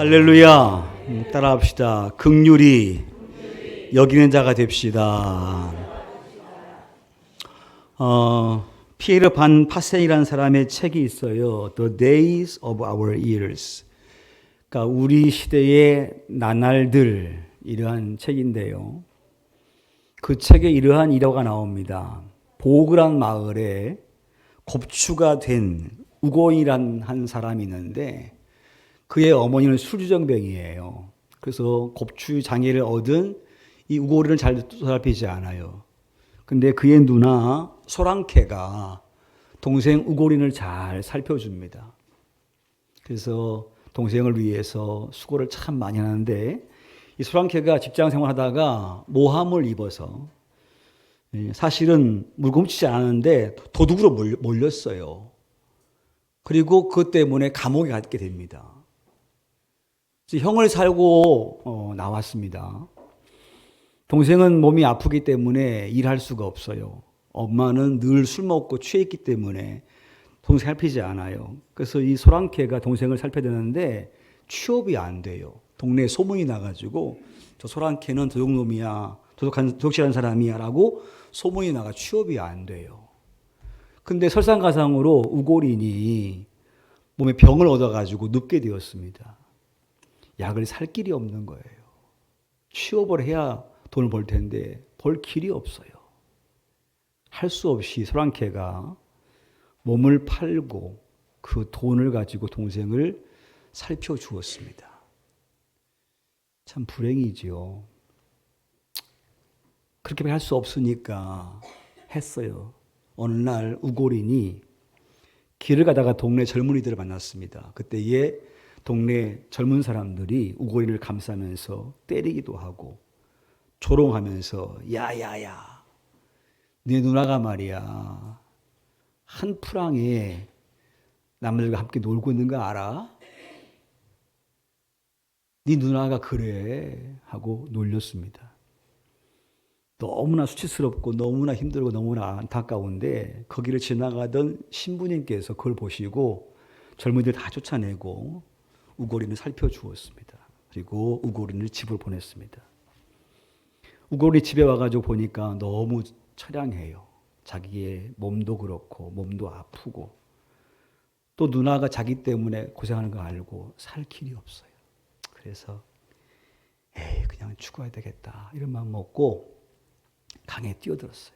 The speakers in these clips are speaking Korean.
할렐루야. 따라합시다. 긍휼히 여기는 자가 됩시다. 피에르 반 파센이라는 사람의 책이 있어요. The Days of Our Years. 그러니까 우리 시대의 나날들, 이러한 책인데요. 그 책에 이러한 일화가 나옵니다. 보그란 마을에 곱추가 된 우고이란 한 사람이 있는데 그의 어머니는 술주정뱅이에요. 그래서 곱추 장애를 얻은 이 우고리를 잘 살피지 않아요. 근데 그의 누나 소랑케가 동생 우고린을 잘 살펴줍니다. 그래서 동생을 위해서 수고를 참 많이 하는데 이 소랑케가 직장 생활하다가 모함을 입어서 사실은 물고 훔치지 않았는데 도둑으로 몰렸어요. 그리고 그것 때문에 감옥에 갔게 됩니다. 형을 살고 나왔습니다. 동생은 몸이 아프기 때문에 일할 수가 없어요. 엄마는 늘 술 먹고 취했기 때문에 동생 살피지 않아요. 그래서 이 소랑케가 동생을 살펴야 되는데 취업이 안 돼요. 동네에 소문이 나가지고 저 소랑케는 도둑놈이야, 도둑질하는 사람이야 라고 소문이 나가 취업이 안 돼요. 근데 설상가상으로 우고린이 몸에 병을 얻어가지고 눕게 되었습니다. 약을 살 길이 없는 거예요. 취업을 해야 돈을 벌 텐데 벌 길이 없어요. 할 수 없이 소랑케가 몸을 팔고 그 돈을 가지고 동생을 살펴주었습니다. 참 불행이지요. 그렇게 할 수 없으니까 했어요. 어느 날 우고린이 길을 가다가 동네 젊은이들을 만났습니다. 그때에 동네 젊은 사람들이 우고린을 감싸면서 때리기도 하고 조롱하면서 야야야, 네 누나가 말이야 한 프랑에 남들과 함께 놀고 있는 거 알아? 네 누나가 그래 하고 놀렸습니다. 너무나 수치스럽고 너무나 힘들고 너무나 안타까운데 거기를 지나가던 신부님께서 그걸 보시고 젊은이들 다 쫓아내고 우고린을 살펴주었습니다. 그리고 우고린을 집으로 보냈습니다. 우고린이 집에 와가지고 보니까 너무 처량해요. 자기의 몸도 그렇고 몸도 아프고 또 누나가 자기 때문에 고생하는 거 알고 살 길이 없어요. 그래서 그냥 죽어야 되겠다 이런 마음 먹고 강에 뛰어들었어요.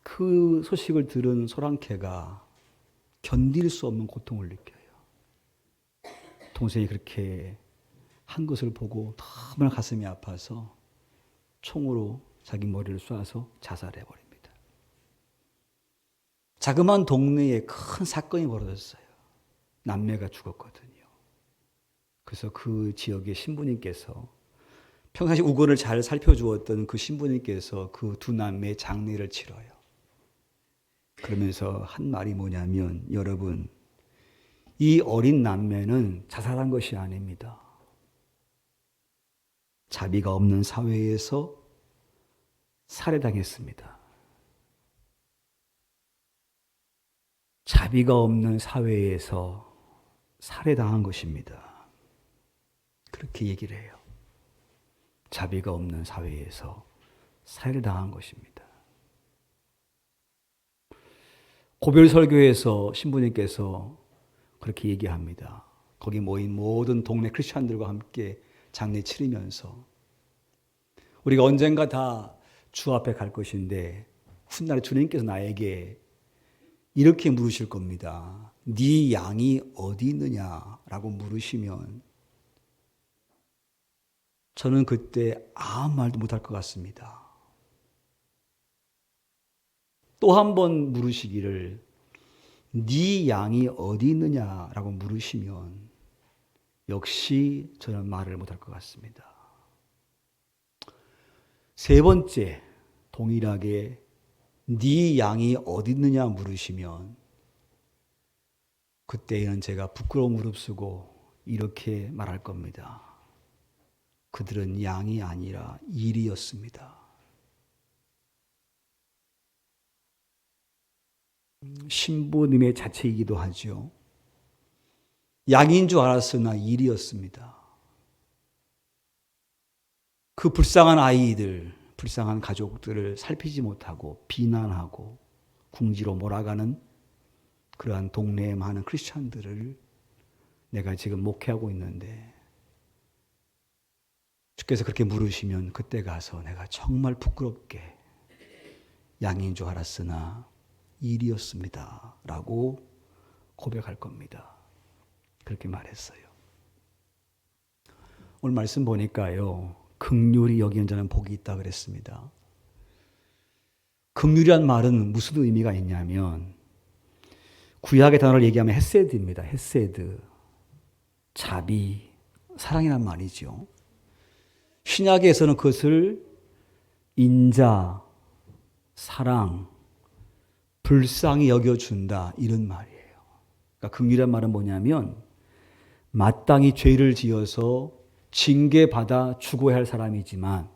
그 소식을 들은 소랑케가 견딜 수 없는 고통을 느껴요. 동생이 그렇게 한 것을 보고 너무나 가슴이 아파서 총으로 자기 머리를 쏴서 자살해 버립니다. 자그마한 동네에 큰 사건이 벌어졌어요. 남매가 죽었거든요. 그래서 그 지역의 신부님께서 평상시 우고를 잘 살펴주었던 그 신부님께서 그 두 남매의 장례를 치러요. 그러면서 한 말이 뭐냐면 여러분, 이 어린 남매는 자살한 것이 아닙니다. 자비가 없는 사회에서 살해당했습니다. 자비가 없는 사회에서 살해당한 것입니다. 그렇게 얘기를 해요. 자비가 없는 사회에서 살해당한 것입니다. 고별설교에서 신부님께서 그렇게 얘기합니다. 거기 모인 모든 동네 크리스찬들과 함께 장례 치르면서 우리가 언젠가 다 주 앞에 갈 것인데 훗날에 주님께서 나에게 이렇게 물으실 겁니다. 네 양이 어디 있느냐라고 물으시면 저는 그때 아무 말도 못할 것 같습니다. 또 한 번 물으시기를 네 양이 어디 있느냐라고 물으시면 역시 저는 말을 못할 것 같습니다. 세 번째 동일하게 네 양이 어디 있느냐 물으시면 그때에는 제가 부끄러워 무릅쓰고 이렇게 말할 겁니다. 그들은 양이 아니라 일이었습니다. 신부님의 자체이기도 하죠. 양인 줄 알았으나 일이었습니다. 그 불쌍한 아이들, 불쌍한 가족들을 살피지 못하고 비난하고 궁지로 몰아가는 그러한 동네에 많은 크리스찬들을 내가 지금 목회하고 있는데 주께서 그렇게 물으시면 그때 가서 내가 정말 부끄럽게 양인 줄 알았으나 일이었습니다 라고 고백할 겁니다. 그렇게 말했어요. 오늘 말씀 보니까요, 긍휼히 여기는 자는 복이 있다 그랬습니다. 긍휼이란 말은 무슨 의미가 있냐면 구약의 단어를 얘기하면 헤세드입니다. 헤세드, 자비, 사랑이란 말이죠. 신약에서는 그것을 인자, 사랑, 불쌍히 여겨준다 이런 말이에요. 그러니까 긍휼이란 말은 뭐냐면 마땅히 죄를 지어서 징계받아 죽어야 할 사람이지만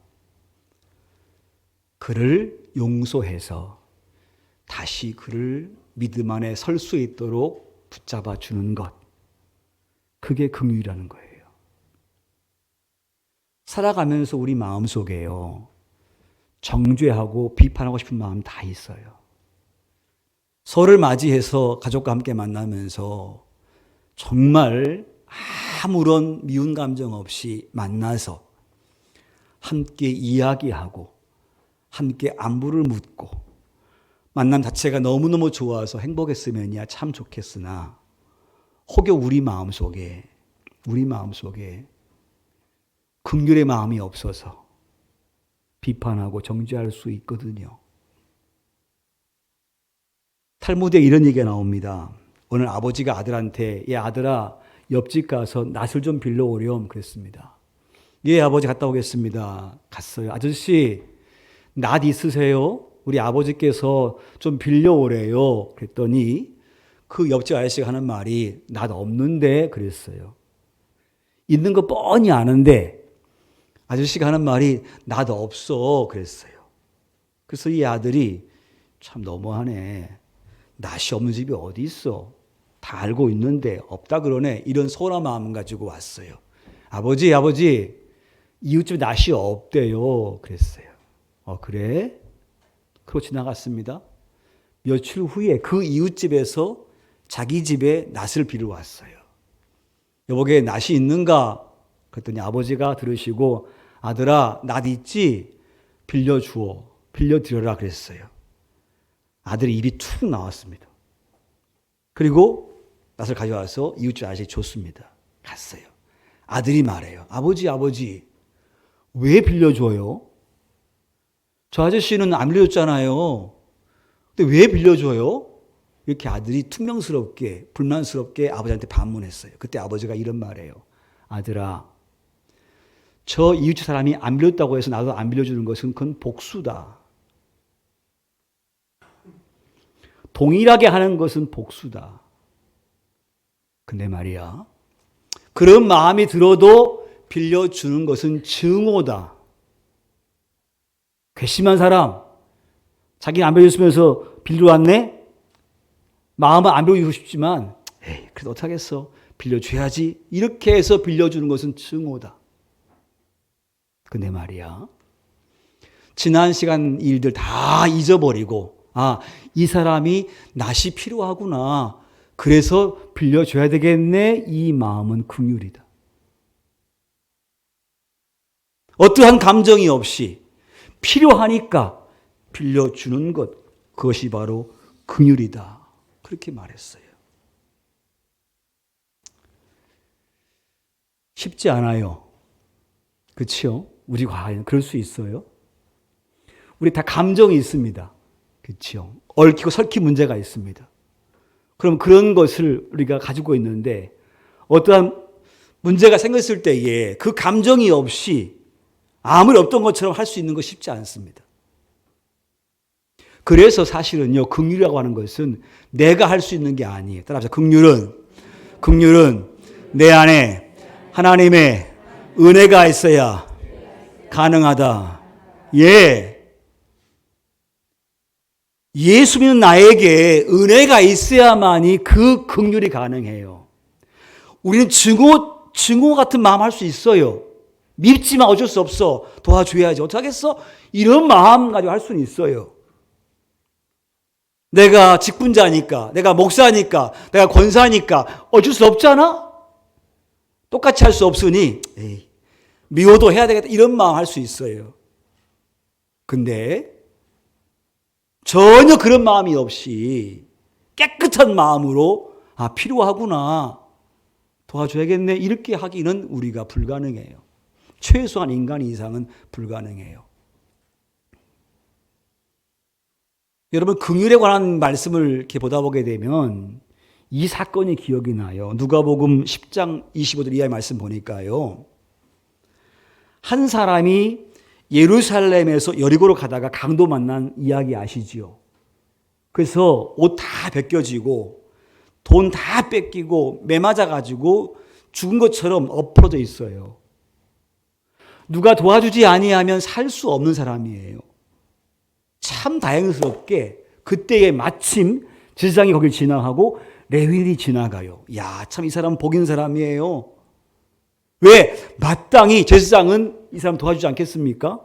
그를 용서해서 다시 그를 믿음 안에 설 수 있도록 붙잡아 주는 것. 그게 긍휼이라는 거예요. 살아가면서 우리 마음속에요, 정죄하고 비판하고 싶은 마음 다 있어요. 설을 맞이해서 가족과 함께 만나면서 정말 아무런 미운 감정 없이 만나서 함께 이야기하고 함께 안부를 묻고 만남 자체가 너무너무 좋아서 행복했으면야 참 좋겠으나 혹여 우리 마음속에 긍휼의 마음이 없어서 비판하고 정죄할 수 있거든요. 탈무드에 이런 얘기가 나옵니다. 오늘 아버지가 아들한테 야 아들아 옆집 가서 낫을 좀 빌려오렴 그랬습니다. 예 아버지 갔다 오겠습니다. 갔어요. 아저씨 낫 있으세요? 우리 아버지께서 좀 빌려오래요. 그랬더니 그 옆집 아저씨가 하는 말이 낫 없는데 그랬어요. 있는 거 뻔히 아는데 아저씨가 하는 말이 낫 없어 그랬어요. 그래서 이 아들이 참 너무하네. 낫이 없는 집이 어디 있어? 다 알고 있는데 없다 그러네. 이런 서운한 마음 가지고 왔어요. 아버지 이웃집에 낫이 없대요. 그랬어요. 그래? 그러고 지나갔습니다. 며칠 후에 그 이웃집에서 자기 집에 낫을 빌려 왔어요. 여보게 낫이 있는가? 그랬더니 아버지가 들으시고 아들아 낫 있지? 빌려드려라 그랬어요. 아들이 입이 툭 나왔습니다. 그리고 낫을 가져와서 이웃집 아저씨에게 줬습니다. 갔어요. 아들이 말해요. 아버지 왜 빌려줘요? 저 아저씨는 안 빌려줬잖아요. 근데 왜 빌려줘요? 이렇게 아들이 퉁명스럽게 불만스럽게 아버지한테 반문했어요. 그때 아버지가 이런 말이에요. 아들아 저 이웃집 사람이 안 빌렸다고 해서 나도 안 빌려주는 것은 그건 복수다. 동일하게 하는 것은 복수다. 근데 말이야 그런 마음이 들어도 빌려주는 것은 증오다. 괘씸한 사람 자기는 안 빌려주면서 빌려왔네? 마음은 안 빌려주고 싶지만 에이 그래도 어떡하겠어 빌려줘야지 이렇게 해서 빌려주는 것은 증오다. 근데 말이야 지난 시간 일들 다 잊어버리고 이 사람이 낫이 필요하구나 그래서 빌려줘야 되겠네 이 마음은 긍휼이다. 어떠한 감정이 없이 필요하니까 빌려주는 것 그것이 바로 긍휼이다. 그렇게 말했어요. 쉽지 않아요. 그렇죠? 우리 과연 그럴 수 있어요? 우리 다 감정이 있습니다. 그렇죠? 얽히고 설키 문제가 있습니다. 그럼 그런 것을 우리가 가지고 있는데 어떠한 문제가 생겼을 때에 그 감정이 없이 아무리 없던 것처럼 할 수 있는 거 쉽지 않습니다. 그래서 사실은요, 긍휼이라고 하는 것은 내가 할 수 있는 게 아니에요. 따라서 긍휼은 내 안에 하나님의 은혜가 있어야 가능하다. 예수 믿는 나에게 은혜가 있어야만이 그 긍휼이 가능해요. 우리는 증오 같은 마음 할 수 있어요. 밉지만 어쩔 수 없어. 도와줘야지. 어떡하겠어? 이런 마음 가지고 할 수는 있어요. 내가 직분자니까, 내가 목사니까, 내가 권사니까 어쩔 수 없잖아? 똑같이 할 수 없으니 에이, 미워도 해야 되겠다 이런 마음 할 수 있어요. 근데 전혀 그런 마음이 없이 깨끗한 마음으로 필요하구나. 도와줘야겠네. 이렇게 하기는 우리가 불가능해요. 최소한 인간 이상은 불가능해요. 여러분 긍휼에 관한 말씀을 이렇게 보다 보게 되면 이 사건이 기억이 나요. 누가복음 10장 25절 이하의 말씀 보니까요. 한 사람이 예루살렘에서 여리고로 가다가 강도 만난 이야기 아시지요? 그래서 옷 다 벗겨지고 돈 다 뺏기고 매맞아가지고 죽은 것처럼 엎어져 있어요. 누가 도와주지 아니하면 살 수 없는 사람이에요. 참 다행스럽게 그때에 마침 제사장이 거길 지나가고 레위인이 지나가요. 야, 참 이 사람은 복 있는 사람이에요. 왜? 마땅히 제사장은 이 사람 도와주지 않겠습니까?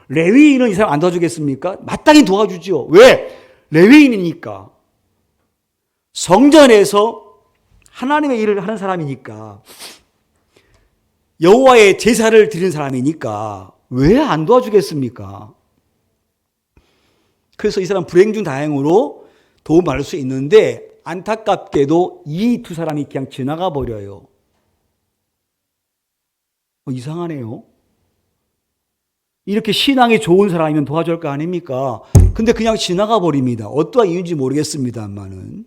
레위인은 이 사람 안 도와주겠습니까? 마땅히 도와주죠. 왜? 레위인이니까. 성전에서 하나님의 일을 하는 사람이니까. 여호와의 제사를 드리는 사람이니까 왜 안 도와주겠습니까? 그래서 이 사람 불행 중 다행으로 도움받을 수 있는데 안타깝게도 이 두 사람이 그냥 지나가 버려요. 이상하네요. 이렇게 신앙이 좋은 사람이면 도와줄 거 아닙니까? 근데 그냥 지나가 버립니다. 어떠한 이유인지 모르겠습니다만은.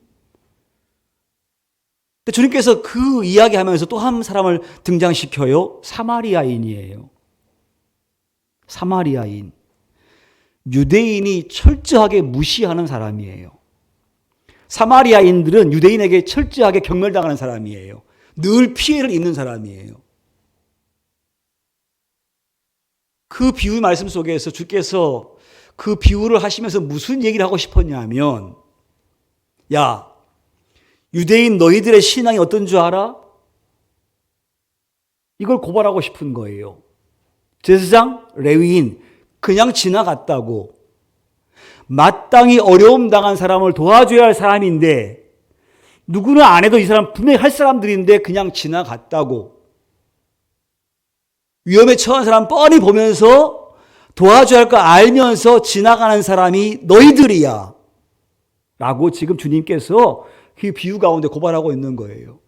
근데 주님께서 그 이야기하면서 또 한 사람을 등장시켜요. 사마리아인이에요. 사마리아인. 유대인이 철저하게 무시하는 사람이에요. 사마리아인들은 유대인에게 철저하게 경멸당하는 사람이에요. 늘 피해를 입는 사람이에요. 그 비유 말씀 속에서 주께서 그 비유를 하시면서 무슨 얘기를 하고 싶었냐면, 야, 유대인 너희들의 신앙이 어떤 줄 알아? 이걸 고발하고 싶은 거예요. 제사장, 레위인 그냥 지나갔다고. 마땅히 어려움 당한 사람을 도와줘야 할 사람인데 누구는 안 해도 이 사람 분명히 할 사람들인데 그냥 지나갔다고. 위험에 처한 사람 뻔히 보면서 도와줘야 할 거 알면서 지나가는 사람이 너희들이야 라고 지금 주님께서 그 비유 가운데 고발하고 있는 거예요.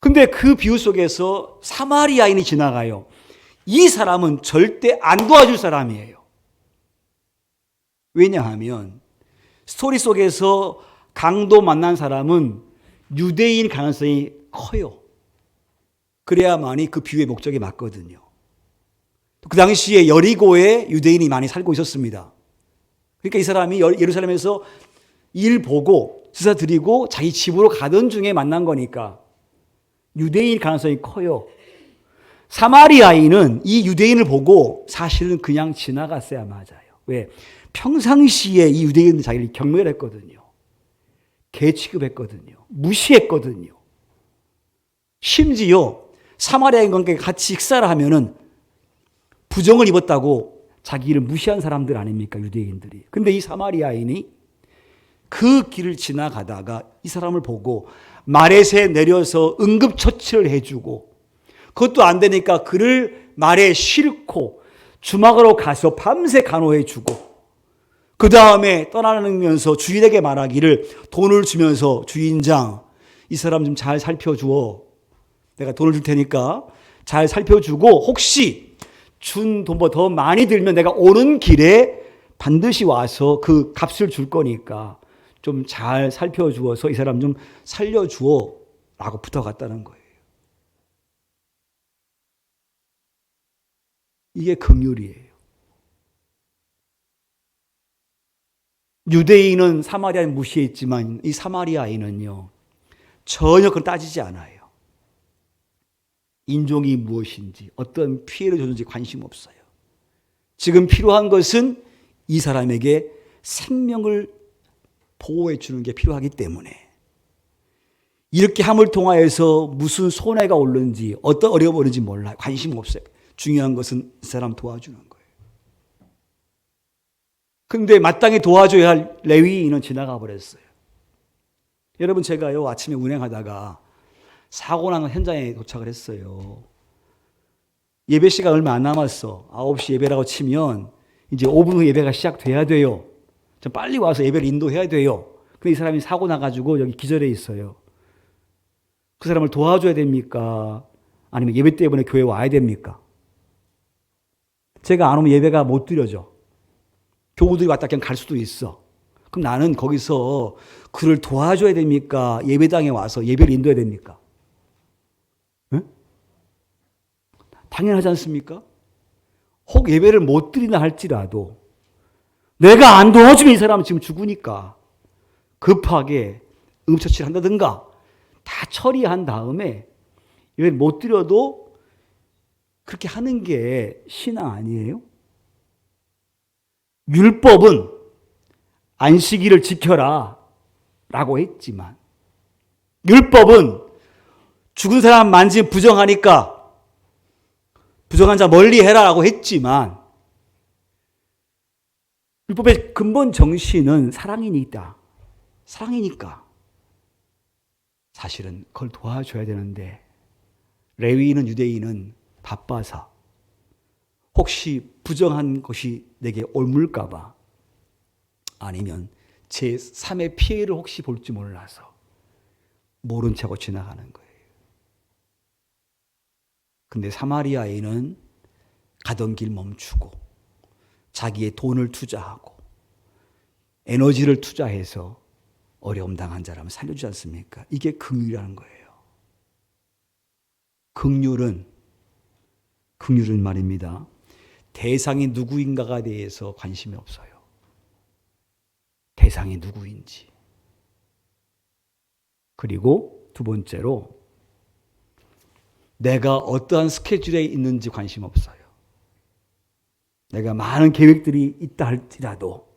근데 그 비유 속에서 사마리아인이 지나가요. 이 사람은 절대 안 도와줄 사람이에요. 왜냐하면 스토리 속에서 강도 만난 사람은 유대인 가능성이 커요. 그래야만이 그 비유의 목적에 맞거든요. 그 당시에 여리고에 유대인이 많이 살고 있었습니다. 그러니까 이 사람이 예루살렘에서 일 보고 제사 드리고 자기 집으로 가던 중에 만난 거니까 유대인 가능성이 커요. 사마리아인은 이 유대인을 보고 사실은 그냥 지나갔어야 맞아요. 왜? 평상시에 이 유대인은 자기를 경멸했거든요. 개 취급했거든요. 무시했거든요. 심지어 사마리아인과 같이 식사를 하면은 부정을 입었다고 자기를 무시한 사람들 아닙니까? 유대인들이. 근데 이 사마리아인이 그 길을 지나가다가 이 사람을 보고 마렛에 내려서 응급처치를 해주고 그것도 안 되니까 그를 말에 싣고 주막으로 가서 밤새 간호해주고 그 다음에 떠나면서 주인에게 말하기를 돈을 주면서 주인장 이 사람 좀 잘 살펴주어. 내가 돈을 줄 테니까 잘 살펴주고 혹시 준 돈보다 더 많이 들면 내가 오는 길에 반드시 와서 그 값을 줄 거니까 좀 잘 살펴주어서 이 사람 좀 살려주어 라고 부탁했다는 거예요. 이게 긍휼이에요. 유대인은 사마리아인 무시했지만 이 사마리아인은요 전혀 그걸 따지지 않아요. 인종이 무엇인지 어떤 피해를 줬는지 관심 없어요. 지금 필요한 것은 이 사람에게 생명을 보호해 주는 게 필요하기 때문에 이렇게 함을 통하여서 무슨 손해가 오는지 어떤 어려움이 오는지 몰라요. 관심 없어요. 중요한 것은 이 사람 도와주는 거예요. 근데 마땅히 도와줘야 할 레위인은 지나가 버렸어요. 여러분, 제가요 아침에 운행하다가 사고 난 현장에 도착을 했어요. 예배 시간 얼마 안 남았어. 9시 예배라고 치면 이제 5분 후 예배가 시작돼야 돼요. 좀 빨리 와서 예배를 인도해야 돼요. 근데 이 사람이 사고 나가지고 여기 기절해 있어요. 그 사람을 도와줘야 됩니까? 아니면 예배 때문에 교회 와야 됩니까? 제가 안 오면 예배가 못 드려져. 교우들이 왔다 그냥 갈 수도 있어. 그럼 나는 거기서 그를 도와줘야 됩니까? 예배당에 와서 예배를 인도해야 됩니까? 네? 당연하지 않습니까? 혹 예배를 못 드리나 할지라도 내가 안 도와주면 이 사람은 지금 죽으니까 급하게 응급처치를 한다든가 다 처리한 다음에 예배를 못 드려도 그렇게 하는 게 신앙 아니에요? 율법은 안식일을 지켜라 라고 했지만 율법은 죽은 사람 만지면 부정하니까 부정한 자 멀리 해라 라고 했지만 율법의 근본 정신은 사랑이니까 사실은 그걸 도와줘야 되는데 레위인은 유대인은 바빠서 혹시 부정한 것이 내게 옮을까 봐 아니면 제3의 피해를 혹시 볼지 몰라서 모른 척하고 지나가는 거예요. 근데 사마리아인은 가던 길 멈추고 자기의 돈을 투자하고 에너지를 투자해서 어려움 당한 사람을 살려주지 않습니까? 이게 긍휼이라는 거예요. 긍휼은 말입니다. 대상이 누구인가가 대해서 관심이 없어요. 대상이 누구인지. 그리고 두 번째로 내가 어떠한 스케줄에 있는지 관심 없어요. 내가 많은 계획들이 있다 할지라도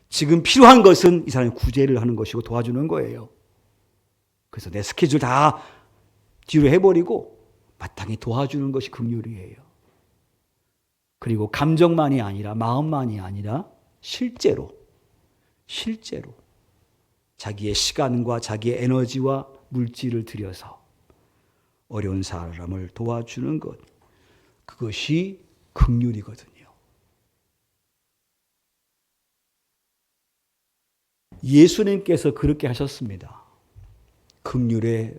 지금 필요한 것은 이 사람이 구제를 하는 것이고 도와주는 거예요. 그래서 내 스케줄 다 뒤로 해버리고 마땅히 도와주는 것이 긍휼이에요. 그리고 감정만이 아니라 마음만이 아니라 실제로 자기의 시간과 자기의 에너지와 물질을 들여서 어려운 사람을 도와주는 것, 그것이 긍휼이거든요. 예수님께서 그렇게 하셨습니다. 긍휼의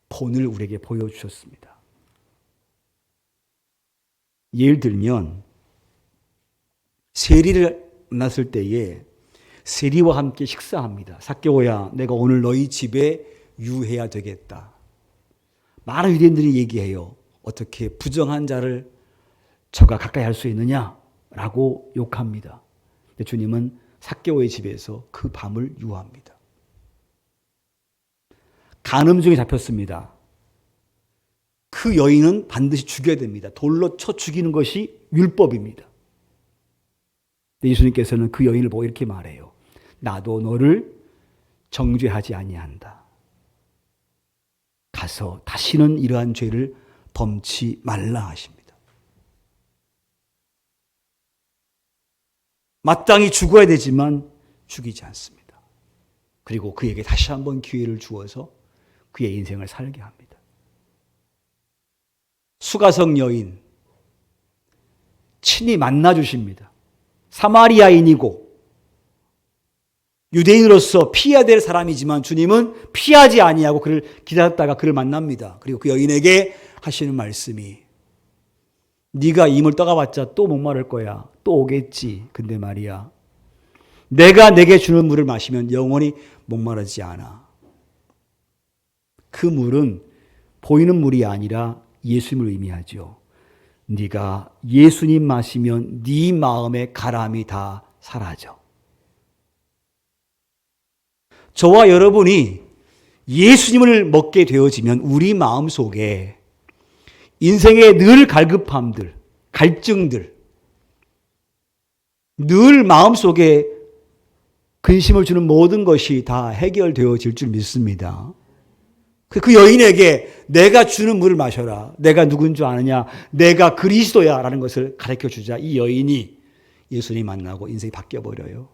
본을 우리에게 보여주셨습니다. 예를 들면 세리를 만났을 때에 세리와 함께 식사합니다. 삭개오야, 내가 오늘 너희 집에 유해야 되겠다. 많은 유대인들이 얘기해요. 어떻게 부정한 자를 저가 가까이 할 수 있느냐라고 욕합니다. 근데 주님은 삭개오의 집에서 그 밤을 유합니다. 간음증에 잡혔습니다. 그 여인은 반드시 죽여야 됩니다. 돌로 쳐 죽이는 것이 율법입니다. 예수님께서는 그 여인을 보고 이렇게 말해요. 나도 너를 정죄하지 아니한다. 가서 다시는 이러한 죄를 범치 말라 하십니다. 마땅히 죽어야 되지만 죽이지 않습니다. 그리고 그에게 다시 한번 기회를 주어서 그의 인생을 살게 합니다. 수가성 여인 친히 만나 주십니다. 사마리아인이고 유대인으로서 피해야 될 사람이지만 주님은 피하지 아니하고 그를 기다렸다가 그를 만납니다. 그리고 그 여인에게 하시는 말씀이 네가 임을 떠가봤자 또 목마를 거야. 또 오겠지. 근데 말이야, 내가 내게 주는 물을 마시면 영원히 목마르지 않아. 그 물은 보이는 물이 아니라 예수님을 의미하죠. 네가 예수님 마시면 네 마음의 가람이 다 사라져. 저와 여러분이 예수님을 먹게 되어지면 우리 마음속에 인생의 늘 갈급함들, 갈증들, 늘 마음속에 근심을 주는 모든 것이 다 해결되어질 줄 믿습니다. 그 여인에게 내가 주는 물을 마셔라. 내가 누군 줄 아느냐? 내가 그리스도야 라는 것을 가르쳐 주자 이 여인이 예수님 만나고 인생이 바뀌어 버려요.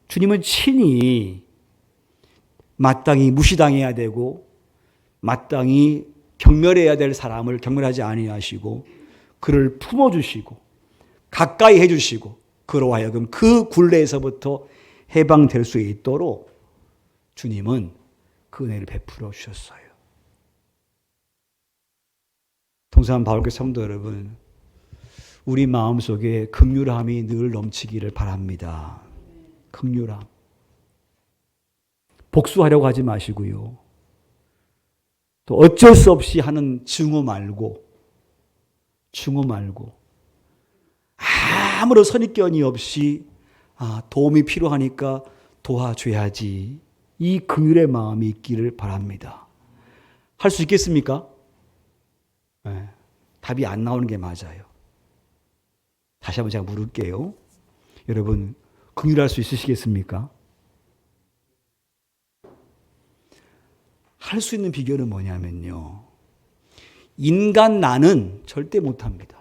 주님은 친히 마땅히 무시당해야 되고 마땅히 경멸해야 될 사람을 경멸하지 아니하시고 그를 품어주시고 가까이 해주시고 그로 하여금 그 굴레에서부터 해방될 수 있도록 주님은 그 은혜를 베풀어 주셨어요. 동서남 바울교회 성도 여러분, 우리 마음속에 긍휼함이 늘 넘치기를 바랍니다. 긍휼함. 복수하려고 하지 마시고요. 또 어쩔 수 없이 하는 증오 말고 아무런 선입견이 없이 도움이 필요하니까 도와줘야지. 이 긍휼의 마음이 있기를 바랍니다. 할 수 있겠습니까? 네, 답이 안 나오는 게 맞아요. 다시 한번 제가 물을게요. 여러분, 긍휼할 수 있으시겠습니까? 할 수 있는 비결은 뭐냐면요. 인간 나는 절대 못합니다.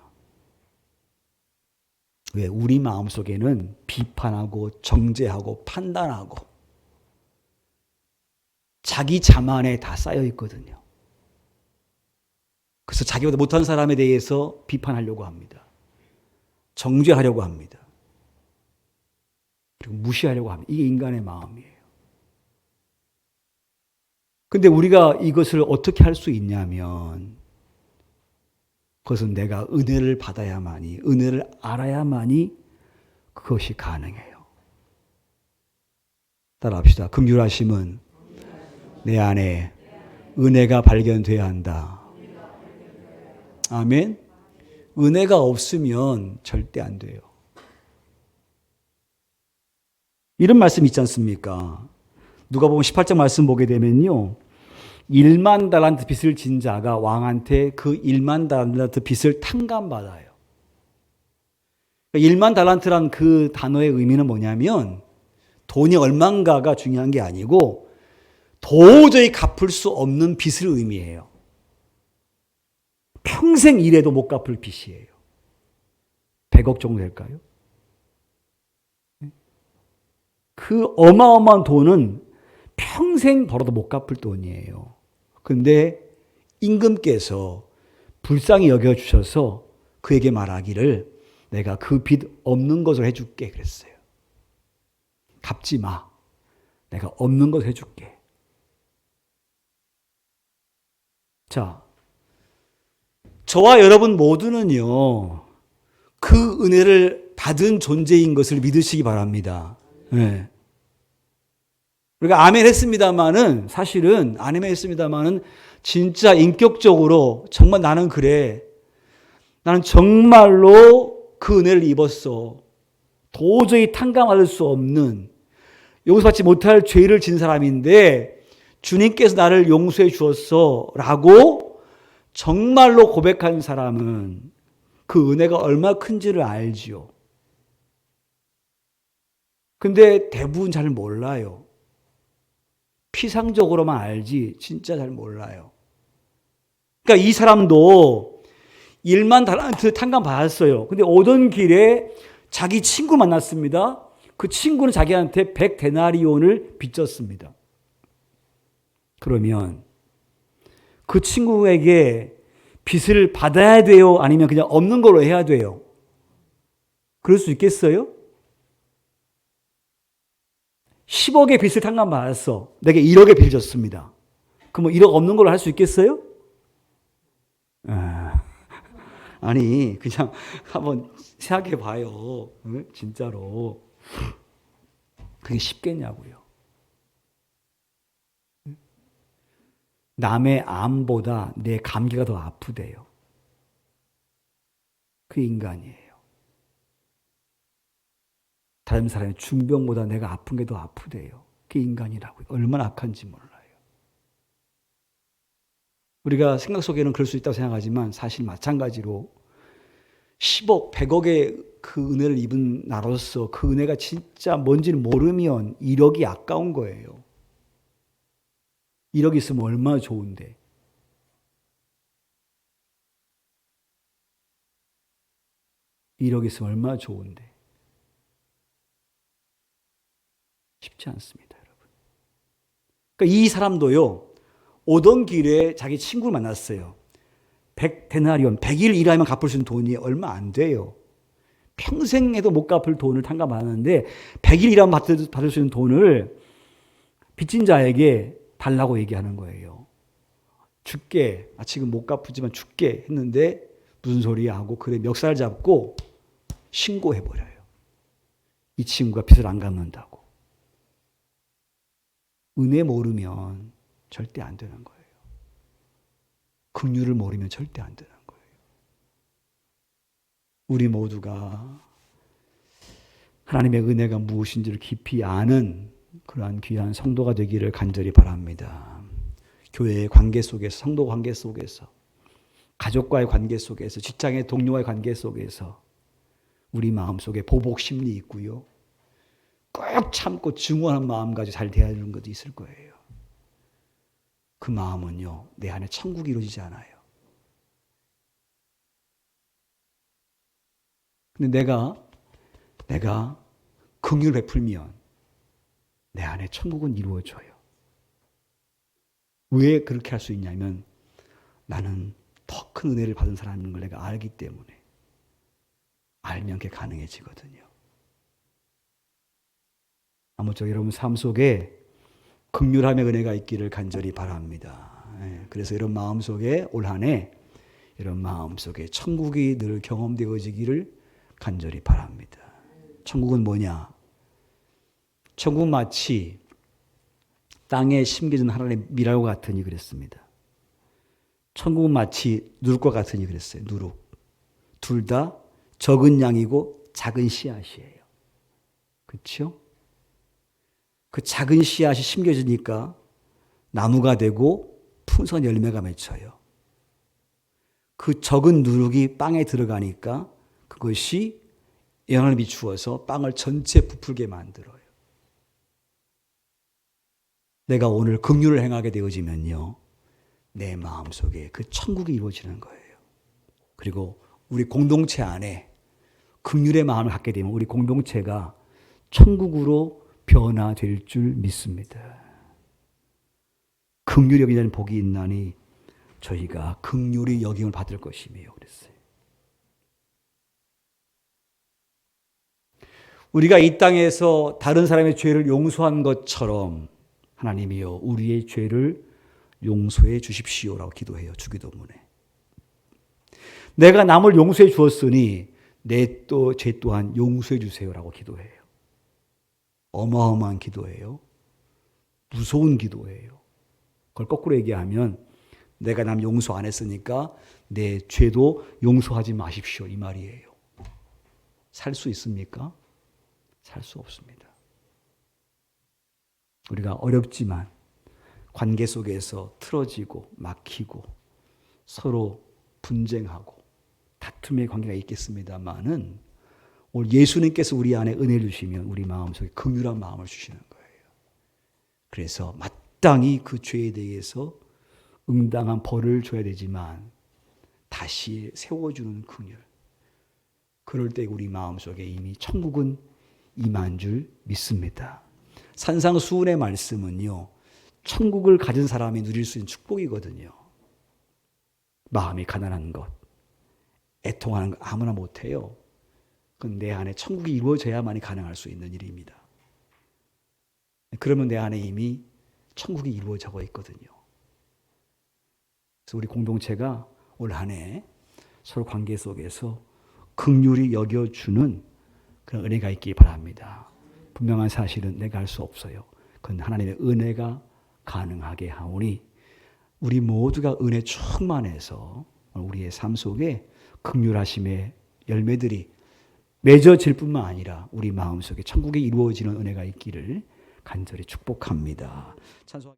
왜? 우리 마음속에는 비판하고 정죄하고 판단하고 자기 자만에 다 쌓여 있거든요. 그래서 자기보다 못한 사람에 대해서 비판하려고 합니다. 정죄하려고 합니다. 그리고 무시하려고 합니다. 이게 인간의 마음이에요. 근데 우리가 이것을 어떻게 할 수 있냐면 그것은 내가 은혜를 받아야만이, 은혜를 알아야만이 그것이 가능해요. 따라합시다. 긍휼하심은 내 안에 은혜가 발견돼야 한다. 아멘. 은혜가 없으면 절대 안 돼요. 이런 말씀 있지 않습니까? 누가복음 18장 말씀 보게 되면요. 1만 달란트 빚을 진 자가 왕한테 그 1만 달란트 빚을 탕감받아요. 1만 달란트란 그 단어의 의미는 뭐냐면 돈이 얼만가가 중요한 게 아니고 도저히 갚을 수 없는 빚을 의미해요. 평생 일해도 못 갚을 빚이에요. 100억 정도 될까요? 그 어마어마한 돈은 평생 벌어도 못 갚을 돈이에요. 그런데 임금께서 불쌍히 여겨주셔서 그에게 말하기를 내가 그 빚 없는 것을 해줄게 그랬어요. 갚지 마. 내가 없는 것을 해줄게. 자, 저와 여러분 모두는요, 그 은혜를 받은 존재인 것을 믿으시기 바랍니다. 네. 우리가 아멘 했습니다만은, 사실은, 아멘 했습니다만은, 진짜 인격적으로, 정말 나는 그래. 나는 정말로 그 은혜를 입었어. 도저히 탕감받을 수 없는, 용서받지 못할 죄를 진 사람인데, 주님께서 나를 용서해 주었어. 라고 정말로 고백한 사람은 그 은혜가 얼마나 큰지를 알지요. 근데 대부분 잘 몰라요. 피상적으로만 알지 진짜 잘 몰라요. 그러니까 이 사람도 1만 달란트 탕감 받았어요. 근데 오던 길에 자기 친구 만났습니다. 그 친구는 자기한테 100데나리온을 빚졌습니다. 그러면 그 친구에게 빚을 받아야 돼요? 아니면 그냥 없는 걸로 해야 돼요? 그럴 수 있겠어요? 10억의 빚을 탕감받았어. 내게 1억의 빚을 졌습니다. 그럼 1억 없는 걸로 할 수 있겠어요? 아니, 그냥 한번 생각해 봐요. 진짜로. 그게 쉽겠냐고요. 남의 암보다 내 감기가 더 아프대요. 그 인간이에요. 다른 사람의 중병보다 내가 아픈 게 더 아프대요. 그 인간이라고요. 얼마나 악한지 몰라요. 우리가 생각 속에는 그럴 수 있다고 생각하지만 사실 마찬가지로 10억, 100억의 그 은혜를 입은 나로서 그 은혜가 진짜 뭔지를 모르면 1억이 아까운 거예요. 1억 있으면 얼마나 좋은데. 일억 있으면 얼마나 좋은데. 쉽지 않습니다, 여러분. 그러니까 이 사람도요, 오던 길에 자기 친구를 만났어요. 100데나리온, 100일 일하면 갚을 수 있는 돈이 얼마 안 돼요. 평생 해도 못 갚을 돈을 탕감하는데 100일 일하면 받을 수 있는 돈을 빚진 자에게 달라고 얘기하는 거예요. 줄게. 지금 못 갚지만 줄게 했는데 무슨 소리야 하고 그래 멱살 잡고 신고해버려요. 이 친구가 빚을 안 갚는다고. 은혜 모르면 절대 안 되는 거예요. 긍휼을 모르면 절대 안 되는 거예요. 우리 모두가 하나님의 은혜가 무엇인지를 깊이 아는 그러한 귀한 성도가 되기를 간절히 바랍니다. 교회의 관계 속에서, 성도 관계 속에서, 가족과의 관계 속에서, 직장의 동료와의 관계 속에서 우리 마음속에 보복 심리 있고요. 꼭 참고 증오하는 마음 가지고 잘 대하는 것도 있을 거예요. 그 마음은요, 내 안에 천국이 이루어지지 않아요. 근데 내가 긍휼을 베풀면 내 안에 천국은 이루어져요. 왜 그렇게 할 수 있냐면 나는 더 큰 은혜를 받은 사람인 걸 내가 알기 때문에. 알면 그게 가능해지거든요. 아무쪼록 여러분 삶 속에 긍휼함의 은혜가 있기를 간절히 바랍니다. 그래서 이런 마음 속에 올 한 해 이런 마음 속에 천국이 늘 경험되어지기를 간절히 바랍니다. 천국은 뭐냐? 천국은 마치 땅에 심겨진 하나님의 밀알과 같으니 그랬습니다. 천국은 마치 누룩과 같으니 그랬어요. 누룩. 둘 다 적은 양이고 작은 씨앗이에요. 그렇죠? 그 작은 씨앗이 심겨지니까 나무가 되고 풍성한 열매가 맺혀요. 그 적은 누룩이 빵에 들어가니까 그것이 영향을 미추어서 빵을 전체 부풀게 만들어요. 내가 오늘 긍휼을 행하게 되어지면요, 내 마음속에 그 천국이 이루어지는 거예요. 그리고 우리 공동체 안에 긍휼의 마음을 갖게 되면 우리 공동체가 천국으로 변화될 줄 믿습니다. 긍휼히 여기는 복이 있나니 저희가 긍휼히 여김을 받을 것이며 그랬어요. 우리가 이 땅에서 다른 사람의 죄를 용서한 것처럼 하나님이여 우리의 죄를 용서해 주십시오라고 기도해요. 주기도문에. 내가 남을 용서해 주었으니 내 죄 또한 용서해 주세요라고 기도해요. 어마어마한 기도예요. 무서운 기도예요. 그걸 거꾸로 얘기하면 내가 남 용서 안 했으니까 내 죄도 용서하지 마십시오 이 말이에요. 살 수 있습니까? 살 수 없습니다. 우리가 어렵지만 관계 속에서 틀어지고 막히고 서로 분쟁하고 다툼의 관계가 있겠습니다만은 오늘 예수님께서 우리 안에 은혜를 주시면 우리 마음속에 긍휼한 마음을 주시는 거예요. 그래서 마땅히 그 죄에 대해서 응당한 벌을 줘야 되지만 다시 세워주는 긍휼. 그럴 때 우리 마음속에 이미 천국은 임한 줄 믿습니다. 산상수훈의 말씀은요, 천국을 가진 사람이 누릴 수 있는 축복이거든요. 마음이 가난한 것, 애통하는 것 아무나 못해요. 그건 내 안에 천국이 이루어져야만이 가능할 수 있는 일입니다. 그러면 내 안에 이미 천국이 이루어져 있거든요. 그래서 우리 공동체가 올 한 해 서로 관계 속에서 긍휼히 여겨주는 그런 은혜가 있기 바랍니다. 분명한 사실은 내가 할 수 없어요. 그건 하나님의 은혜가 가능하게 하오니 우리 모두가 은혜 충만해서 우리의 삶 속에 긍휼하심의 열매들이 맺어질 뿐만 아니라 우리 마음속에 천국이 이루어지는 은혜가 있기를 간절히 축복합니다. 찬송.